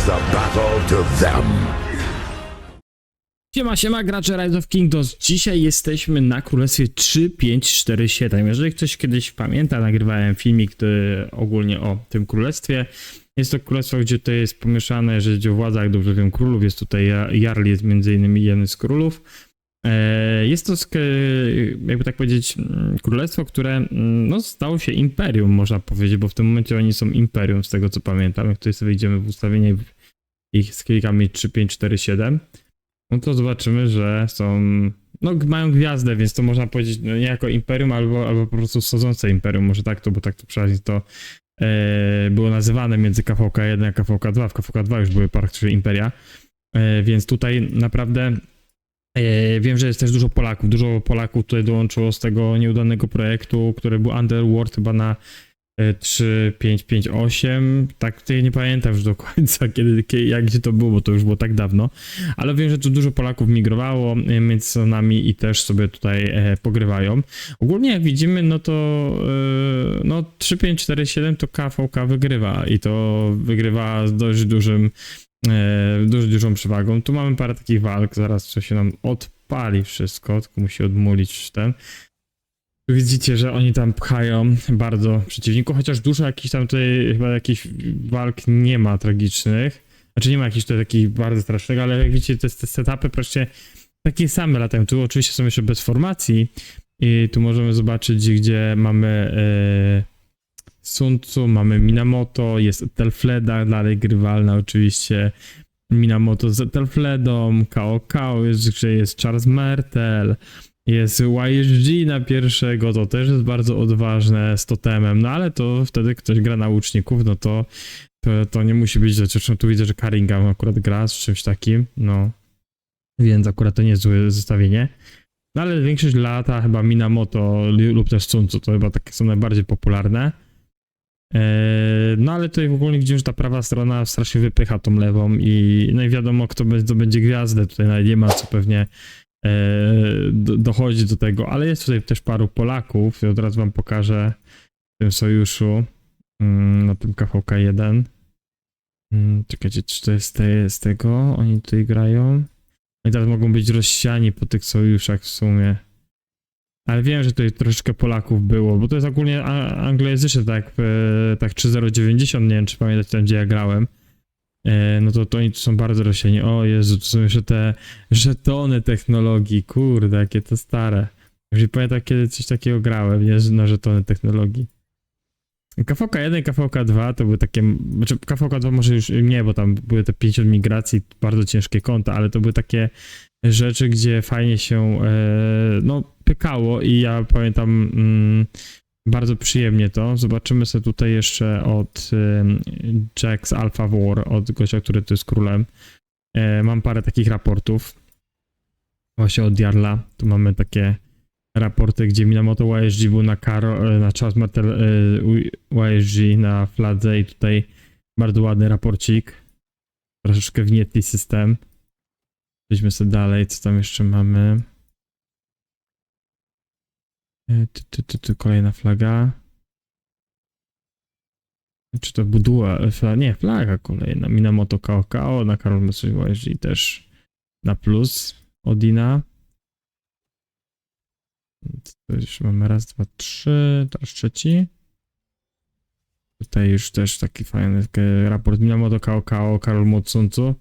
the battle to them. Siema gracze Rise of Kingdoms. Dzisiaj jesteśmy na Królestwie 3547. Jeżeli ktoś kiedyś pamięta, nagrywałem filmik ogólnie o tym królestwie. Jest to królestwo, gdzie to jest pomieszane, jeżeli chodzi o władzę, jak dobrze wiem, królów. Jest tutaj Jarl, jest między innymi jeden z królów. Jest to, jakby tak powiedzieć, królestwo, które no, stało się imperium, można powiedzieć, bo w tym momencie oni są imperium, z tego co pamiętam. Jak tutaj sobie wejdziemy w ustawienie ich z klikami 3547. No to zobaczymy, że są, no mają gwiazdę, więc to można powiedzieć no, nie jako imperium, albo po prostu wschodzące imperium, może tak to, bo tak to przeważnie to było nazywane między KVK1 a KVK2, w KVK2 już były praktycznie imperia, więc tutaj naprawdę wiem, że jest też dużo Polaków tutaj dołączyło z tego nieudanego projektu, który był Underworld chyba na 3558, tak tutaj nie pamiętam już do końca gdzie to było, bo to już było tak dawno, ale wiem, że tu dużo Polaków migrowało między nami i też sobie tutaj pogrywają. Ogólnie jak widzimy, no to no 3547 to KVK wygrywa i to wygrywa z dość dużą przewagą. Tu mamy parę takich walk, zaraz co się nam odpali wszystko, tylko musi odmulić ten. Tu widzicie, że oni tam pchają bardzo przeciwników, chociaż dużo jakichś tam tutaj chyba jakichś walk nie ma tragicznych. Znaczy nie ma jakichś tutaj takich bardzo strasznych, ale jak widzicie te setupy praktycznie takie same latają. Tu oczywiście są jeszcze bez formacji i tu możemy zobaczyć, gdzie mamy Sun Tzu, mamy Minamoto, jest Telfleda, dalej grywalna oczywiście. Minamoto z Telfledą, Kao, jest Charles Mertel. Jest YSG na pierwszego, to też jest bardzo odważne z totemem, no ale to wtedy ktoś gra na łuczników, no to nie musi być, zresztą tu widzę, że Karinga akurat gra z czymś takim, no. Więc akurat to nie jest złe zestawienie. No ale większość lata chyba Minamoto lub też Sun Tzu, to chyba takie są najbardziej popularne. No ale tutaj w ogóle widzimy, że ta prawa strona strasznie wypycha tą lewą no i wiadomo kto będzie gwiazdę, tutaj nawet nie ma co pewnie dochodzi do tego, ale jest tutaj też paru Polaków i od razu wam pokażę w tym sojuszu na tym KVK1. Czekajcie, czy to jest z tego? Oni tutaj grają. Oni teraz mogą być rozsiani po tych sojuszach w sumie. Ale wiem, że tutaj troszeczkę Polaków było, bo to jest ogólnie anglojęzyczne, tak 3090, nie wiem czy pamiętacie tam gdzie ja grałem. No to oni tu są bardzo rozsiani. O Jezu, to są jeszcze te żetony technologii, kurde, jakie to stare. Już nie pamiętam kiedy coś takiego grałem, nie, na żetony technologii. KVK1 KVK2 to były takie, znaczy KVK2 może już nie, bo tam były te 50 migracji, bardzo ciężkie konta, ale to były takie rzeczy, gdzie fajnie się no pykało i ja pamiętam bardzo przyjemnie to. Zobaczymy sobie tutaj jeszcze od Jax Alpha War, od gościa, który tu jest królem. Mam parę takich raportów. Właśnie od Jarla. Tu mamy takie raporty, gdzie Minamoto YSG był na Charles Martel YSG na fladze i tutaj bardzo ładny raporcik. Troszeczkę wnietli system. Przejdźmy sobie dalej, co tam jeszcze mamy. Kolejna flaga. Czy to buduła? Nie, flaga kolejna. Minamoto Kao, na Karol YSG też na plus. Odina. To już mamy raz, dwa, trzy. Teraz trzeci. Tutaj już też taki fajny raport. Minamoto Kao, Karol Sun Tzu.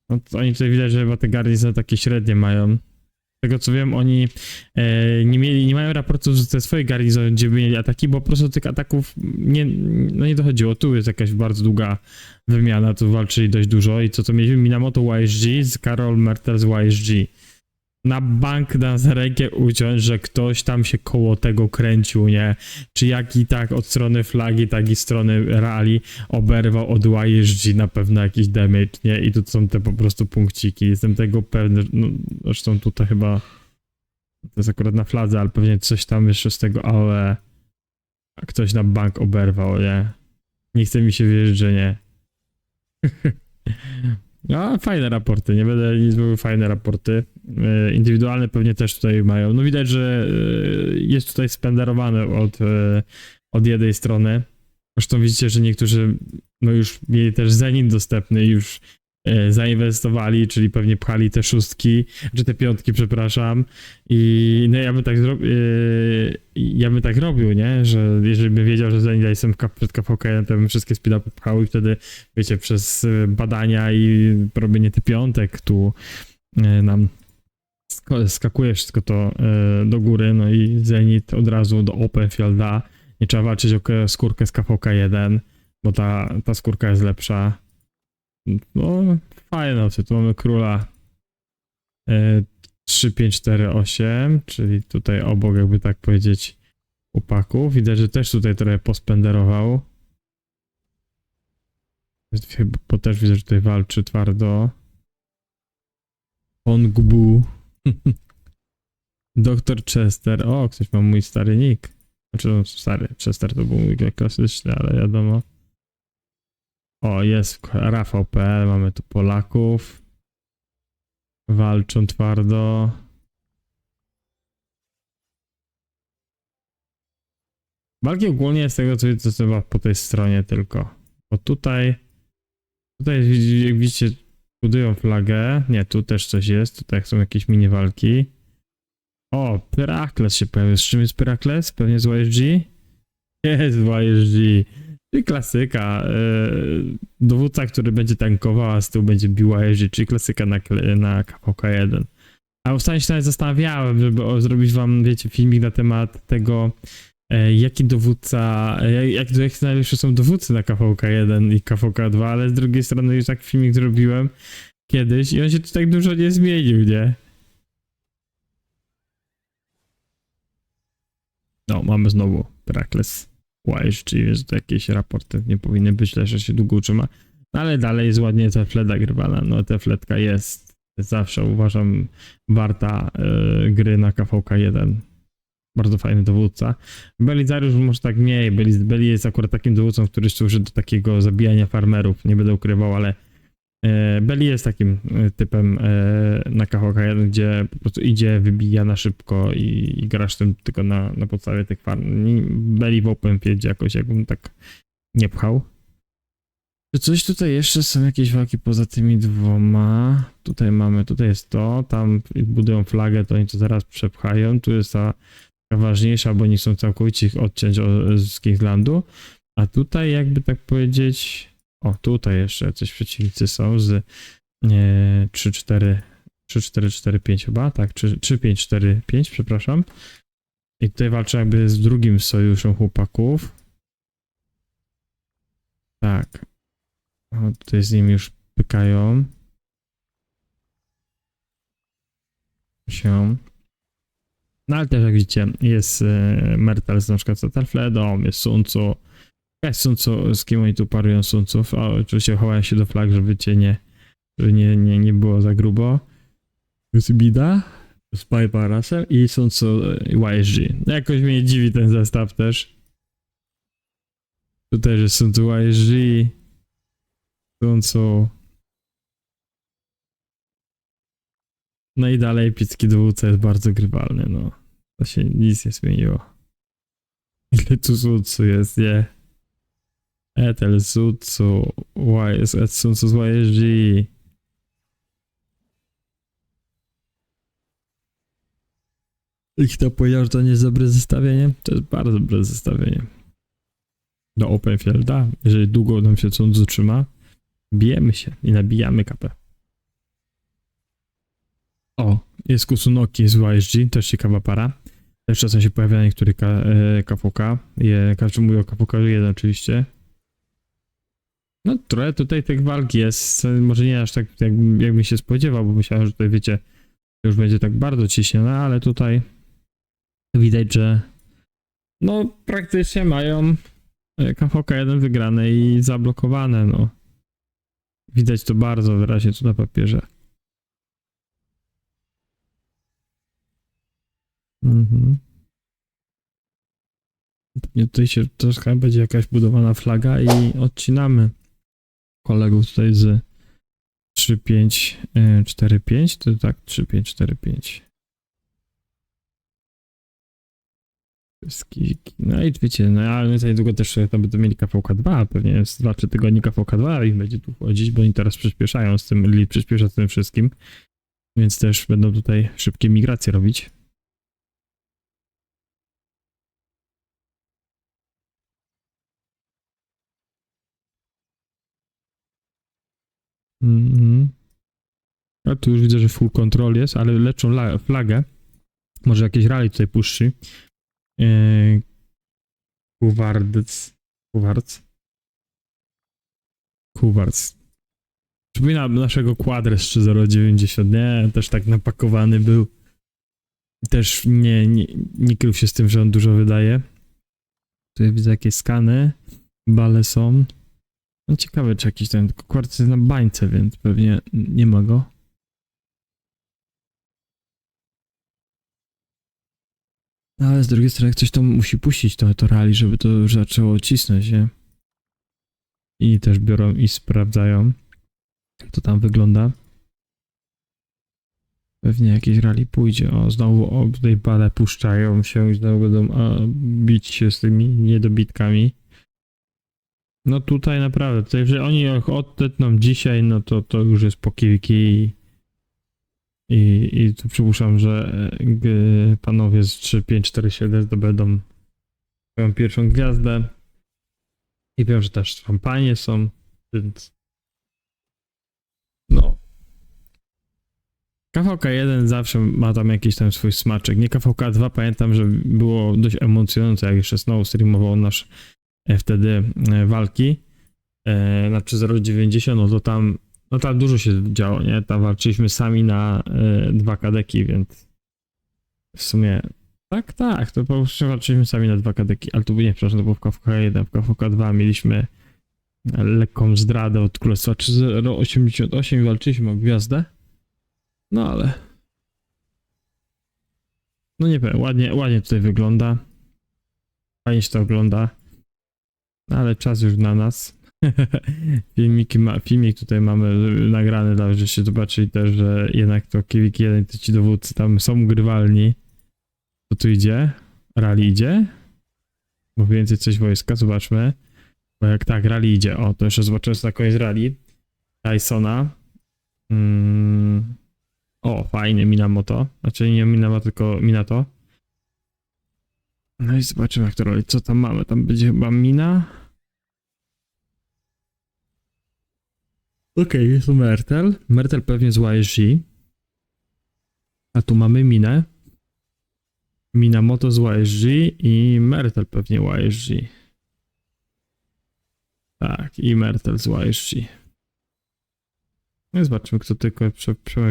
No to oni tutaj widać, że chyba te garnizony takie średnie mają. Z tego co wiem, oni nie mają raportów ze swojej garnizony, gdzie by mieli ataki, bo po prostu tych ataków nie dochodziło. Tu jest jakaś bardzo długa wymiana, tu walczyli dość dużo i co mieliśmy? Minamoto YSG z Karol Mertel z YSG. Na bank da za rękę uciąć, że ktoś tam się koło tego kręcił, nie? Czy jak i tak od strony flagi, tak i strony rally oberwał od YSG na pewno jakiś damage, nie? I tu są te po prostu punkciki. Jestem tego pewny, no zresztą tutaj chyba to jest akurat na fladze, ale pewnie coś tam jeszcze z tego AOE a ktoś na bank oberwał, nie? Nie chce mi się wierzyć, że nie. No, fajne raporty, nie będę nic mówił, fajne raporty. Indywidualne pewnie też tutaj mają. No widać, że jest tutaj spenderowane od jednej strony. Zresztą widzicie, że niektórzy no już mieli też Zenit dostępny, już zainwestowali, czyli pewnie pchali te szóstki, czy te piątki, przepraszam. I no ja bym tak robił, nie? Że jeżeli bym wiedział, że Zenit jestem przed KVK, to bym wszystkie speed-upy pchał i wtedy, wiecie, przez badania i robienie tych piątek tu nam skakuje wszystko to do góry, no i Zenit od razu do Open Fielda. Nie trzeba walczyć o skórkę z KVK1, bo ta skórka jest lepsza. No, fajne, tu mamy króla 3, 5, 4, 8, czyli tutaj obok, jakby tak powiedzieć, upaków. Widać, że też tutaj trochę pospenderował. Bo też widzę, że tutaj walczy twardo. Ongbu. Dr Chester. O, ktoś ma mój stary nick. Znaczy, no, stary. Chester to był mój klasyczny, ale wiadomo. O, jest Rafał.pl, mamy tu Polaków. Walczą twardo. Walki ogólnie z tego, co widzę, to chyba po tej stronie tylko. Bo tutaj jak widzicie, budują flagę. Nie, tu też coś jest. Tutaj są jakieś mini walki. O, Pyrakles się pojawił. Z czym jest Pyrakles? Pewnie z YSG? Jest YSG. Czyli klasyka. Dowódca, który będzie tankował, a z tyłu będzie bił YSG, czyli klasyka na KVK1. A ostatnio się nawet zastanawiałem, żeby zrobić wam, wiecie, filmik na temat tego, jaki dowódca, jakie najlepsze są dowódcy na KVK1 i KVK2, ale z drugiej strony już tak filmik zrobiłem kiedyś i on się tu tak dużo nie zmienił, nie? No, mamy znowu Pyrakles YSG, że to jakieś raporty nie powinny być, że się długo utrzyma. No, ale dalej jest ładnie ta fleda grywana. No, ta fledka jest zawsze, uważam, warta gry na KVK1. Bardzo fajny dowódca. Belizariusz może tak mniej. Beli jest akurat takim dowódcą, który służy do takiego zabijania farmerów. Nie będę ukrywał, ale Beli jest takim typem na KVK1, gdzie po prostu idzie, wybija na szybko i grasz tym tylko na podstawie tych farm. Beli w Open Fieldzie jakoś jakbym tak nie pchał. Czy coś tutaj jeszcze są jakieś walki poza tymi dwoma? Tutaj jest to, tam budują flagę, to oni to zaraz przepchają. Tu jest ta ważniejsza, bo nie chcą całkowicie ich odciąć z Kingslandu. A tutaj jakby tak powiedzieć... O, tutaj jeszcze coś przeciwnicy są z 3-4-4-5 chyba, tak, 3-5-4-5, przepraszam. I tutaj walczę jakby z drugim sojuszem chłopaków. Tak. O, tutaj z nimi już pykają. No ale też jak widzicie, jest Mertels na przykład z Talfledą, jest Sun Tzu. Jest Sun Tzu, z kim oni tu parują Sunców. Oczywiście chowają się do flag, żeby nie było za grubo. Jest Bida, Spy Parasel i Sun Tzu YSG. Jakoś mnie dziwi ten zestaw też. Tu też jest Sun Tzu YSG. Sun Tzu. No i dalej epicki dowódca jest bardzo grywalny, no. To się nic nie zmieniło. Ile tu Sun Tzu jest, nie? Etel, Sutsu, Sun Tzu z YSG. I kto powiedział, że to nie jest dobre zestawienie? To jest bardzo dobre zestawienie. Do Open Fielda, jeżeli długo nam się Sun Tzu trzyma, bijemy się i nabijamy kapę. O, jest Kusunoki z YSG, też ciekawa para. Też czasem się pojawia na niektórych KVK. Każdy mówi o KVK 1 oczywiście. No trochę tutaj tych walk jest, może nie aż tak jakbym się spodziewał, bo myślałem, że tutaj wiecie, już będzie tak bardzo ciśnione, ale tutaj widać, że no praktycznie mają KVK1 wygrane i zablokowane, no. Widać to bardzo wyraźnie tu na papierze. Tutaj się troszkę będzie jakaś budowana flaga i odcinamy kolegów tutaj z 3-5-4-5, to tak 3-5-4-5. No i wiecie, no ale za niedługo też tam będą mieli KVK2, pewnie jest 2-3 tygodnie KVK2 i będzie tu wchodzić, bo oni teraz przyspieszają z tym, Lili przyspiesza z tym wszystkim, więc też będą tutaj szybkie migracje robić. Mhm. A tu już widzę, że full control jest, ale leczą flagę. Może jakieś rally tutaj puszczy. Kuwarc. Przypomina naszego Quadres 3090, nie? Też tak napakowany był. Też nie krył się z tym, że on dużo wydaje. Tutaj widzę jakieś skany. Bale są. No ciekawe, czy jakiś ten Quartz jest na bańce, więc pewnie nie ma go. No ale z drugiej strony ktoś to musi puścić to rally, żeby to już zaczęło cisnąć, nie? I też biorą i sprawdzają, jak to tam wygląda. Pewnie jakieś rally pójdzie. O, znowu tutaj bale puszczają się i znowu będą bić się z tymi niedobitkami. No tutaj naprawdę, tutaj, jeżeli oni odetną dzisiaj, no to już jest po kilki i tu przypuszczam, że panowie z 3-5-4-7 zdobędą swoją pierwszą gwiazdę. I wiem, że też kampanie są, więc no. KVK1 zawsze ma tam jakiś tam swój smaczek. Nie KVK2, pamiętam, że było dość emocjonujące, jak jeszcze znowu streamował nasz wtedy walki na 3.090, no tam dużo się działo, nie? Tam walczyliśmy sami na 2 kadeki, więc w sumie tak, to po prostu walczyliśmy sami na 2 kadeki, ale tu nie, przepraszam, to było w KVK1, w KVK2 mieliśmy lekką zdradę od Królestwa 3.088 i walczyliśmy o gwiazdę, no ale no nie wiem, ładnie tutaj wygląda, fajnie się to ogląda, ale czas już na nas. Filmik tutaj mamy nagrany, żeście zobaczyli też, że jednak to Kiwik 1 ci dowódcy tam są grywalni. Co tu idzie? Rally idzie? Bo więcej coś wojska, zobaczmy. Bo jak tak, rally idzie. O, to jeszcze zobaczymy na koniec rally. Tysona. O, fajny Minamoto. Znaczy nie Minamoto, tylko Minato. No i zobaczymy jak to robi. Co tam mamy? Tam będzie chyba Mina. Okej, jest to Mertel. Mertel pewnie z YSG. A tu mamy Minę. Minamoto z YSG i Mertel pewnie YSG. Tak, i Mertel z YSG. No i zobaczymy, kto tylko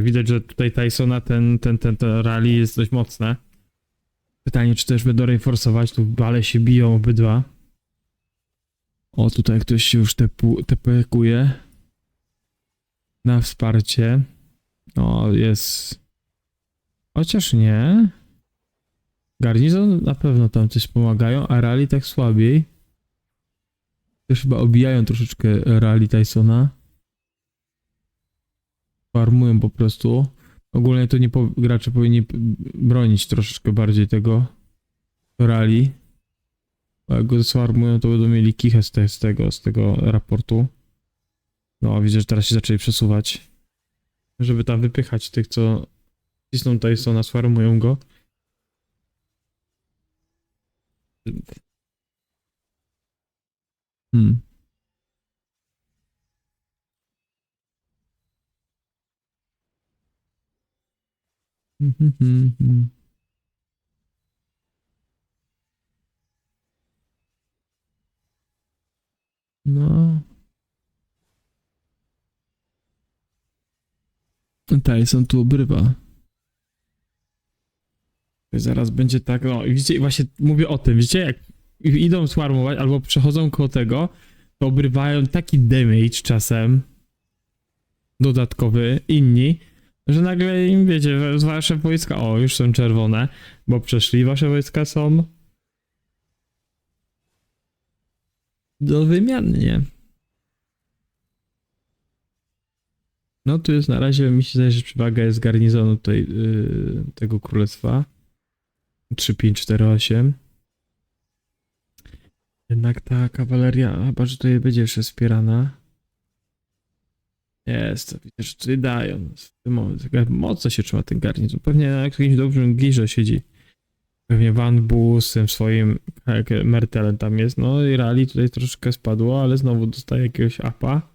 widać, że tutaj Tysona ten rally jest dość mocne. Pytanie, czy też będą reinforsować, tu bale się biją obydwa. O, tutaj ktoś się już tepekuje. Na wsparcie. O, jest. Chociaż nie. Garnizon na pewno tam coś pomagają, a rally tak słabiej. Też chyba obijają troszeczkę rally Tysona. Farmują po prostu. Ogólnie to gracze powinni bronić troszeczkę bardziej tego rally. Bo jak go sfarmują, to będą mieli kichę z tego raportu. No, widzę, że teraz się zaczęli przesuwać. Żeby tam wypychać tych, co cisną Tysona, sfarmują go. No. Tyson tu obrywa. Zaraz będzie tak, no i widzicie, właśnie mówię o tym, widzicie, jak idą swarmować albo przechodzą koło tego, to obrywają taki damage czasem dodatkowy, inni, że nagle im, wiecie, wasze wojska, o, już są czerwone, bo przeszli, wasze wojska są do wymiany, nie? No tu jest na razie, mi się zdaje, że przewaga jest garnizonu tutaj tego królestwa. 3-5-4-8. Jednak ta kawaleria, chyba że tutaj będzie jeszcze wspierana. Jest, to widzę, że tutaj dają. W tym momencie mocno się trzyma ten garnizon. Pewnie na jakimś dobrym girze siedzi. Pewnie Van Bu z tym swoim Mertelem tam jest. No i Rally tutaj troszeczkę spadło, ale znowu dostaje jakiegoś apa.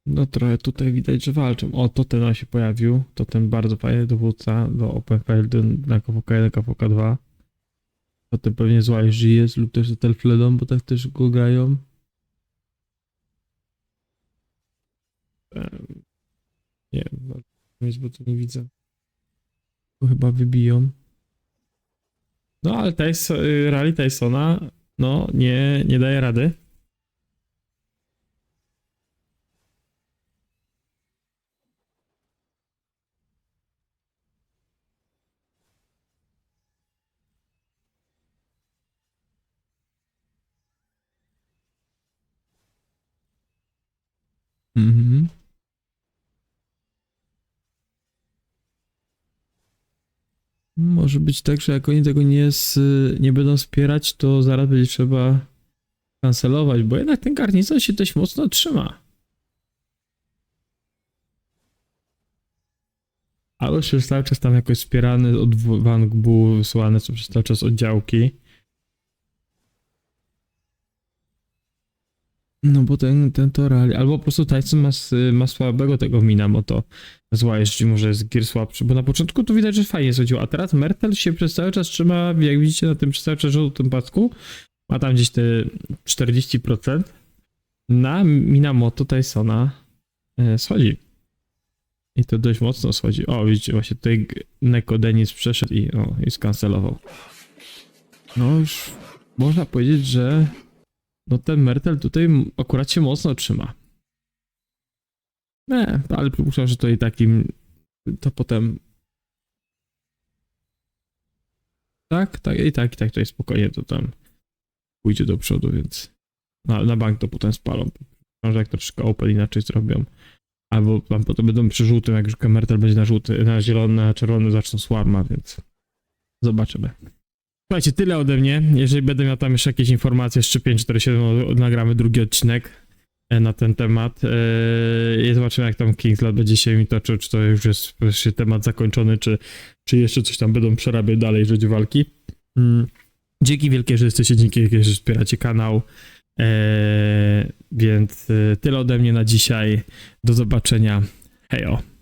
No trochę tutaj widać, że walczą. O, Totem się pojawił. Totem bardzo fajny dowódca do Openfeld na KVK1, KVK2. Potem pewnie zła jeśli jest lub też Telfledą, bo tak też go grają. Nie wiem, nic, bo tu nie widzę. Tu chyba wybiją. No ale Rally Tysona, no nie daje rady. Mhm. Może być tak, że jak oni tego nie będą wspierać, to zaraz będzie trzeba kancelować, bo jednak ten garnizon się dość mocno trzyma. Ale już cały czas tam jakoś wspierany od Van Bu, wysyłane są przez cały czas oddziałki. No bo ten to Rally, albo po prostu Tyson ma słabego tego Minamoto. Zła, jeśli może jest gear słabszy, bo na początku to widać, że fajnie chodziło, a teraz Mertel się przez cały czas trzyma, jak widzicie na tym przez cały czas żółtym pasku, ma tam gdzieś te 40%. Na Minamoto Tysona schodzi. I to dość mocno schodzi. O, widzicie, właśnie tutaj Neko Denis przeszedł i skancelował. No już można powiedzieć, że no ten Mertel tutaj akurat się mocno trzyma. Ale przypuszczam, że to i takim to potem tak, to jest spokojnie, to tam pójdzie do przodu, więc na bank to potem spalą. Może jak troszkę open inaczej zrobią. Albo tam potem będą przy żółtym, jak już Mertel będzie na żółty, na zielony, na czerwony zaczną swarma, więc zobaczymy. Słuchajcie, tyle ode mnie. Jeżeli będę miał tam jeszcze jakieś informacje z 3547, nagramy drugi odcinek na ten temat. I zobaczymy, jak tam Kingsland będzie się mi toczył, czy to już jest temat zakończony, czy jeszcze coś tam będą przerabiać dalej, jeżeli chodzi o walki. Dzięki wielkie, że jesteście, dzięki wielkie, że wspieracie kanał. Więc tyle ode mnie na dzisiaj. Do zobaczenia. Hejo.